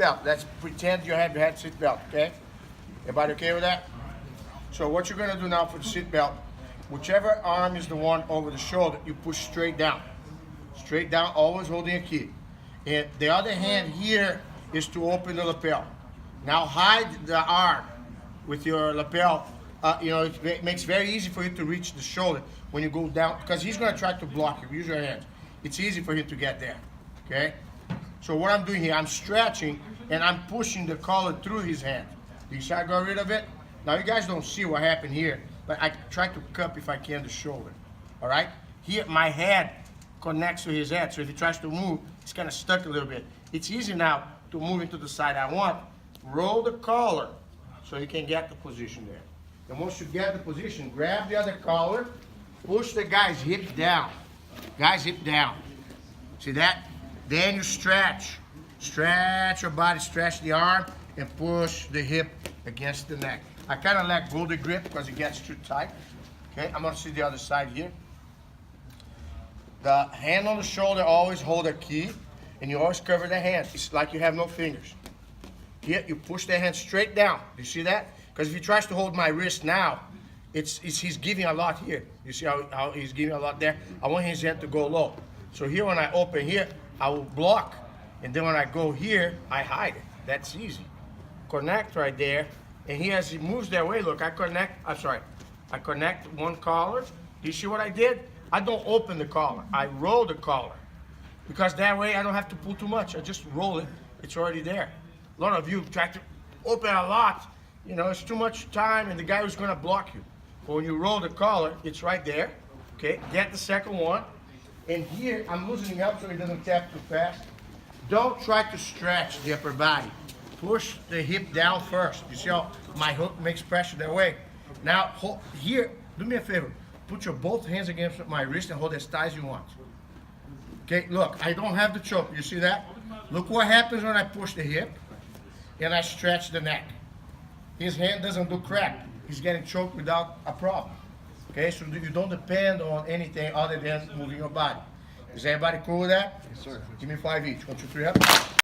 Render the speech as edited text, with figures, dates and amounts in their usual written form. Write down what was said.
belt. Let's pretend you have your head seat belt, okay? Everybody okay with that? So what you're gonna do now for the seat belt, whichever arm is the one over the shoulder, you push straight down. Straight down, always holding a key. And the other hand here is to open the lapel. Now hide the arm with your lapel. It makes very easy for you to reach the shoulder when you go down, because he's gonna try to block you. Use your hands. It's easy for him to get there, okay? So what I'm doing here, I'm stretching and I'm pushing the collar through his hand. You see I got rid of it? Now you guys don't see what happened here, but I try to cup if I can the shoulder, all right? Here, my head connects to his head, so if he tries to move, it's kind of stuck a little bit. It's easy now to move into the side I want. Roll the collar so you can get the position there. And once you get the position, grab the other collar, push the guy's hip down. Guy's hip down. See that? Then you stretch. Stretch your body, stretch the arm, and push the hip against the neck. I kind of let go the grip because it gets too tight. Okay, I'm gonna see the other side here. The hand on the shoulder, always hold a key, and you always cover the hand. It's like you have no fingers. Here, you push the hand straight down. You see that? Because if he tries to hold my wrist now, he's giving a lot here. You see how he's giving a lot there? I want his hand to go low. So here, when I open here, I will block, and then when I go here, I hide it. That's easy. Connect right there, and he, as he moves that way, look, I connect one collar. Do you see what I did? I don't open the collar. I roll the collar, because that way I don't have to pull too much. I just roll it. It's already there. A lot of you try to open a lot. You know, it's too much time, and the guy who's going to block you. But when you roll the collar, it's right there. Okay, get the second one. And here, I'm loosening up so it doesn't tap too fast. Don't try to stretch the upper body. Push the hip down first. You see how my hook makes pressure that way? Now, here, do me a favor. Put your both hands against my wrist and hold as tight as you want. Okay, look, I don't have the choke. You see that? Look what happens when I push the hip and I stretch the neck. His hand doesn't do crap. He's getting choked without a problem. Okay, so you don't depend on anything other than moving your body. Is everybody cool with that? Yes, sir. Give me 5 each. 1, 2, 3, up.